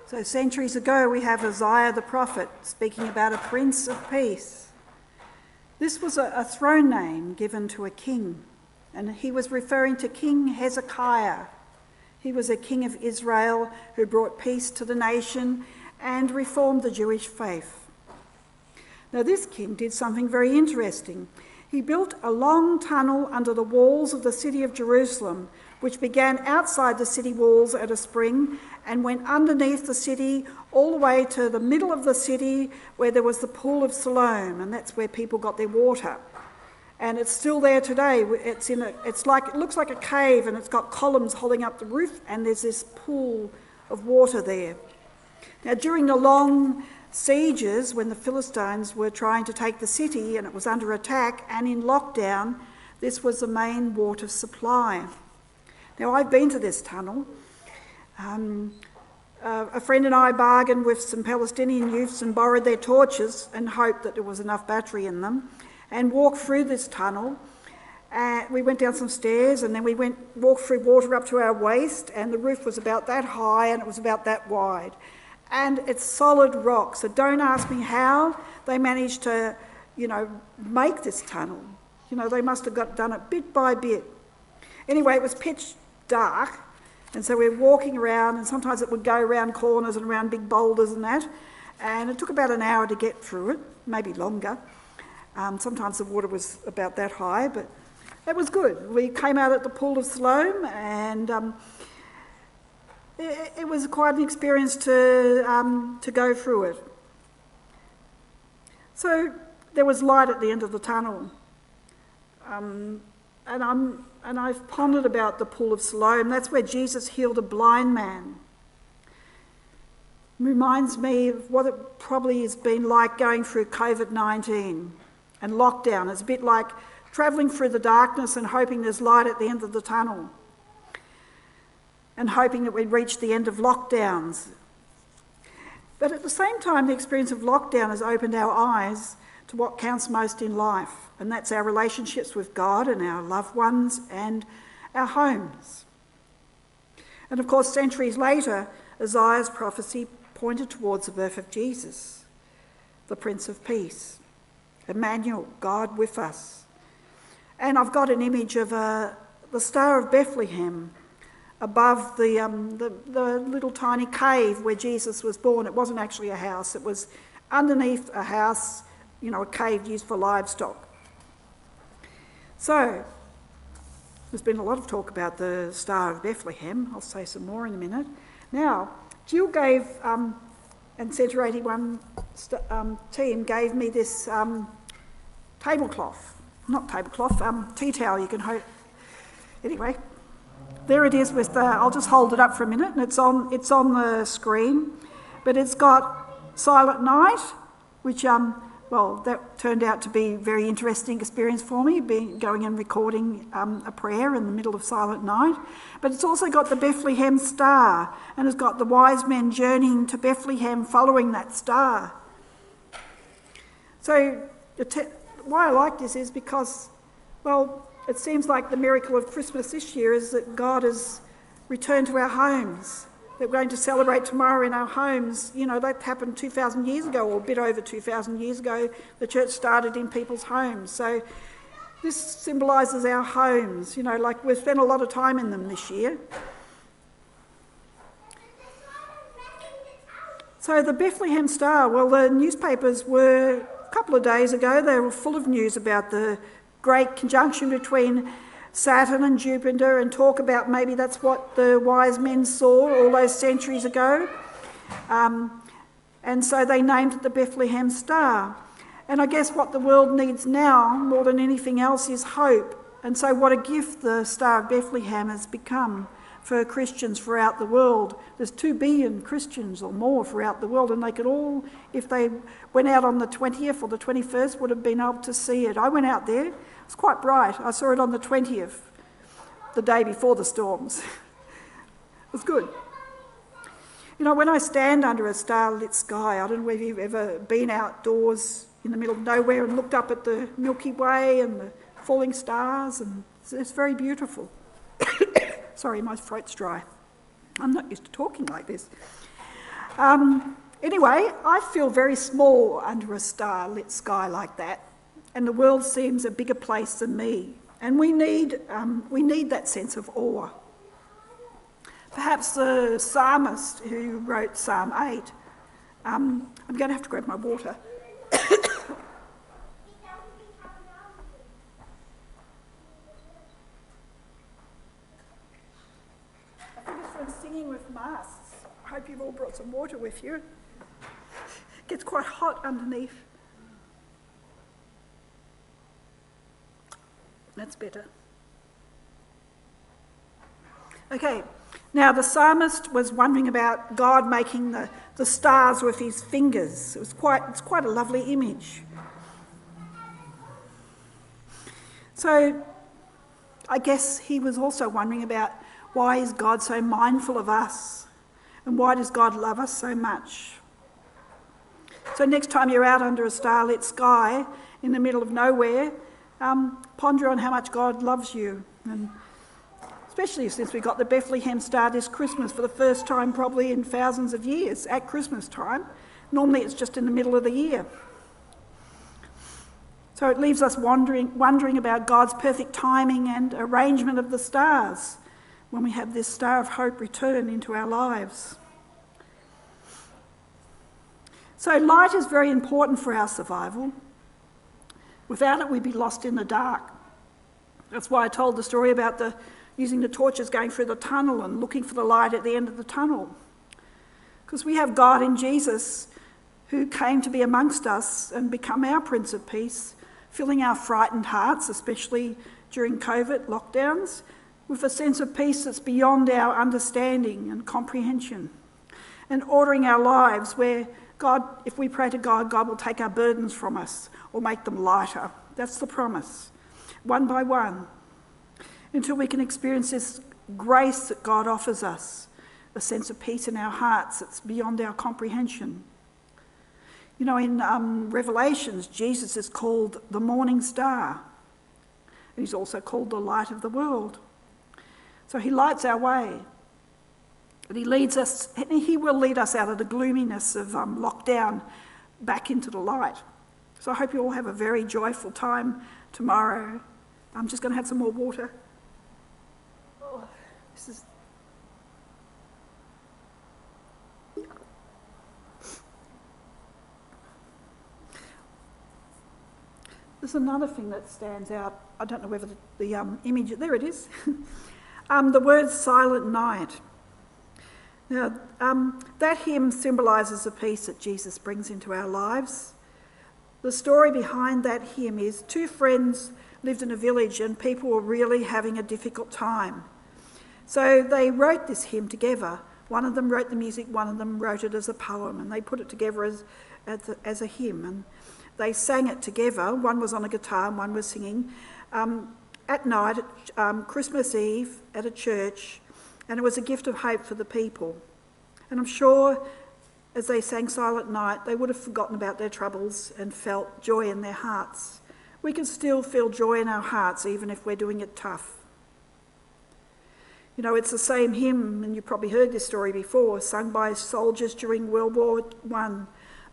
So centuries ago we have Isaiah the prophet speaking about a Prince of Peace. This was a throne name given to a king, and he was referring to King Hezekiah. He was a king of Israel who brought peace to the nation and reformed the Jewish faith. Now this king did something very interesting. He built a long tunnel under the walls of the city of Jerusalem, which began outside the city walls at a spring and went underneath the city all the way to the middle of the city where there was the pool of Siloam, and that's where people got their water. And it's still there today. It looks like a cave, and it's got columns holding up the roof, and there's this pool of water there. Now, during the long sieges, when the Philistines were trying to take the city and it was under attack and in lockdown, this was the main water supply. Now, I've been to this tunnel. A friend and I bargained with some Palestinian youths and borrowed their torches and hoped that there was enough battery in them, and walked through this tunnel. We went down some stairs, and then we walked through water up to our waist, and the roof was about that high and it was about that wide. And it's solid rock, so don't ask me how they managed to, make this tunnel. They must have done it bit by bit. Anyway, it was pitch dark, and so we were walking around, and sometimes it would go around corners and around big boulders and that, and it took about an hour to get through it, maybe longer. Sometimes the water was about that high, but it was good. We came out at the pool of Siloam, and it was quite an experience to go through it. So there was light at the end of the tunnel, and I've pondered about the pool of Siloam. That's where Jesus healed a blind man. It reminds me of what it probably has been like going through COVID-19 and lockdown. It's a bit like travelling through the darkness and hoping there's light at the end of the tunnel, and hoping that we'd reach the end of lockdowns. But at the same time, the experience of lockdown has opened our eyes to what counts most in life, and that's our relationships with God and our loved ones and our homes. And of course, centuries later, Isaiah's prophecy pointed towards the birth of Jesus, the Prince of Peace, Emmanuel, God with us. And I've got an image of the Star of Bethlehem above the little tiny cave where Jesus was born. It wasn't actually a house, it was underneath a house, a cave used for livestock. So, there's been a lot of talk about the Star of Bethlehem. I'll say some more in a minute. Now, Jill gave, and Centre 81 team gave me this tea towel you can hold. Anyway, there it is with I'll just hold it up for a minute, and it's on the screen, but it's got Silent Night, which that turned out to be a very interesting experience for me, going and recording a prayer in the middle of Silent Night. But it's also got the Bethlehem Star, and it's got the wise men journeying to Bethlehem following that star. So why I like this is because, it seems like the miracle of Christmas this year is that God has returned to our homes, that we're going to celebrate tomorrow in our homes. That happened 2,000 years ago, or a bit over 2,000 years ago. The church started in people's homes. So this symbolises our homes, like we've spent a lot of time in them this year. So the Bethlehem Star, the newspapers were, a couple of days ago, they were full of news about the great conjunction between Saturn and Jupiter, and talk about maybe that's what the wise men saw all those centuries ago. And so they named it the Bethlehem Star. And I guess what the world needs now, more than anything else, is hope. And so what a gift the Star of Bethlehem has become for Christians throughout the world. There's 2 billion Christians or more throughout the world, and they could all, if they went out on the 20th or the 21st, would have been able to see it. I went out there. It was quite bright. I saw it on the 20th, the day before the storms. It was good. When I stand under a starlit sky, I don't know if you've ever been outdoors in the middle of nowhere and looked up at the Milky Way and the falling stars, and it's very beautiful. Sorry, my throat's dry. I'm not used to talking like this. Anyway, I feel very small under a star-lit sky like that, and the world seems a bigger place than me. And we need that sense of awe. Perhaps the psalmist who wrote Psalm 8. I'm going to have to grab my water. I think it's from singing with masks. I hope you've all brought some water with you. It gets quite hot underneath. That's better. Okay, now the psalmist was wondering about God making the stars with his fingers. It's quite a lovely image. So I guess he was also wondering about why is God so mindful of us? And why does God love us so much? So next time you're out under a starlit sky in the middle of nowhere, ponder on how much God loves you. And especially since we got the Bethlehem star this Christmas for the first time probably in thousands of years at Christmas time. Normally it's just in the middle of the year. So it leaves us wondering about God's perfect timing and arrangement of the stars when we have this star of hope return into our lives. So light is very important for our survival. Without it, we'd be lost in the dark. That's why I told the story about using the torches going through the tunnel and looking for the light at the end of the tunnel. Because we have God in Jesus who came to be amongst us and become our Prince of Peace, filling our frightened hearts, especially during COVID lockdowns, with a sense of peace that's beyond our understanding and comprehension, and ordering our lives where God, if we pray to God, God will take our burdens from us or make them lighter. That's the promise, one by one, until we can experience this grace that God offers us, a sense of peace in our hearts that's beyond our comprehension. You know, in Revelations, Jesus is called the morning star. He's also called the light of the world. So he lights our way. And he leads us, and he will lead us out of the gloominess of lockdown back into the light. So I hope you all have a very joyful time tomorrow. I'm just going to have some more water. Oh, this is... There's another thing that stands out. I don't know whether the image... There it is. The word silent night. Now, that hymn symbolises the peace that Jesus brings into our lives. The story behind that hymn is two friends lived in a village and people were really having a difficult time. So they wrote this hymn together. One of them wrote the music, one of them wrote it as a poem, and they put it together as a hymn. And they sang it together. One was on a guitar and one was singing at night, Christmas Eve at a church, and it was a gift of hope for the people. And I'm sure as they sang Silent Night, they would have forgotten about their troubles and felt joy in their hearts. We can still feel joy in our hearts even if we're doing it tough. You know, it's the same hymn, and you've probably heard this story before, sung by soldiers during World War I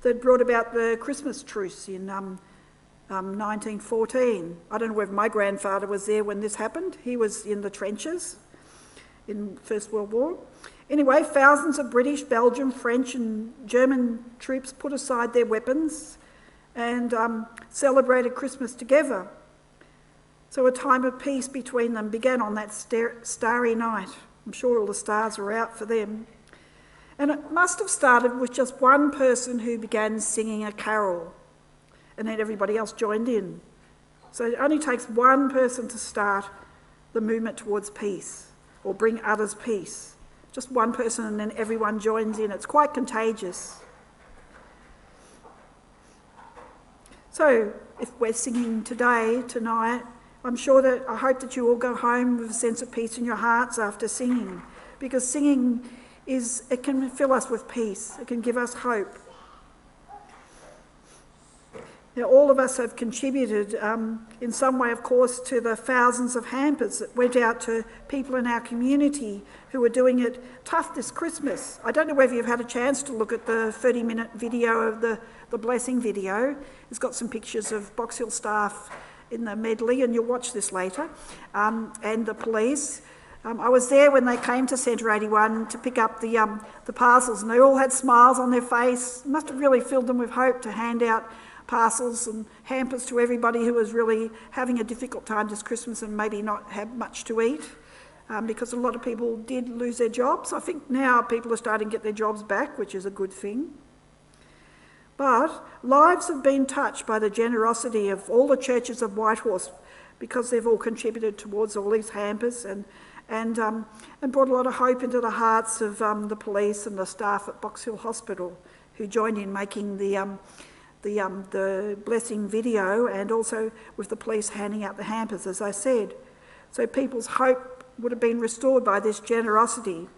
that brought about the Christmas truce in 1914. I don't know whether my grandfather was there when this happened. He was in the trenches in First World War. Anyway, thousands of British, Belgian, French and German troops put aside their weapons and celebrated Christmas together. So a time of peace between them began on that starry night. I'm sure all the stars were out for them. And it must have started with just one person who began singing a carol, and then everybody else joined in. So it only takes one person to start the movement towards peace or bring others peace. Just one person and then everyone joins in. It's quite contagious. So if we're singing tonight, I hope that you all go home with a sense of peace in your hearts after singing, because singing it can fill us with peace. It can give us hope. all of us have contributed in some way, of course, to the thousands of hampers that went out to people in our community who are doing it tough this Christmas. I don't know whether you've had a chance to look at the 30-minute video of the blessing video. It's got some pictures of Box Hill staff in the medley, and you'll watch this later, and the police. I was there when they came to Centre 81 to pick up the parcels, and they all had smiles on their face. Must have really filled them with hope to hand out parcels and hampers to everybody who was really having a difficult time this Christmas and maybe not have much to eat, because a lot of people did lose their jobs. I think now people are starting to get their jobs back, which is a good thing. But lives have been touched by the generosity of all the churches of Whitehorse, because they've all contributed towards all these hampers and brought a lot of hope into the hearts of the police and the staff at Box Hill Hospital, who joined in making the blessing video, and also with the police handing out the hampers, as I said. So people's hope would have been restored by this generosity.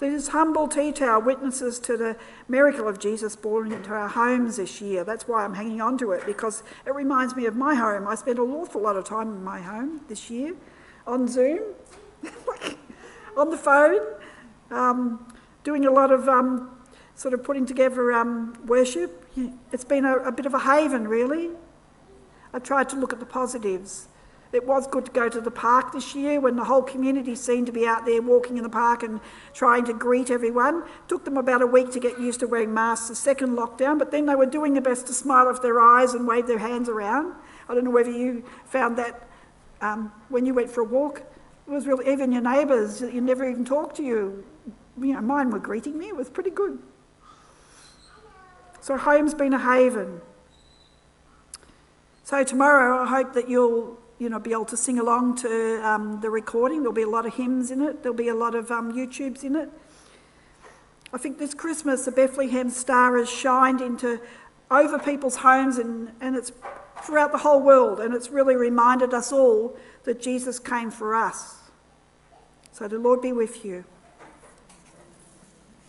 So this humble tea towel witnesses to the miracle of Jesus born into our homes this year. That's why I'm hanging on to it, because it reminds me of my home. I spent an awful lot of time in my home this year, on Zoom, on the phone, doing a lot of sort of putting together worship. It's been a bit of a haven, really. I tried to look at the positives. It was good to go to the park this year when the whole community seemed to be out there walking in the park and trying to greet everyone. It took them about a week to get used to wearing masks, the second lockdown, but then they were doing their best to smile off their eyes and wave their hands around. I don't know whether you found that when you went for a walk. It was really, even your neighbours, you never even talked to you. Mine were greeting me. It was pretty good. So home's been a haven. So tomorrow I hope that you'll be able to sing along to the recording. There'll be a lot of hymns in it. There'll be a lot of YouTubes in it. I think this Christmas the Bethlehem star has shined over people's homes and it's throughout the whole world, and it's really reminded us all that Jesus came for us. So the Lord be with you.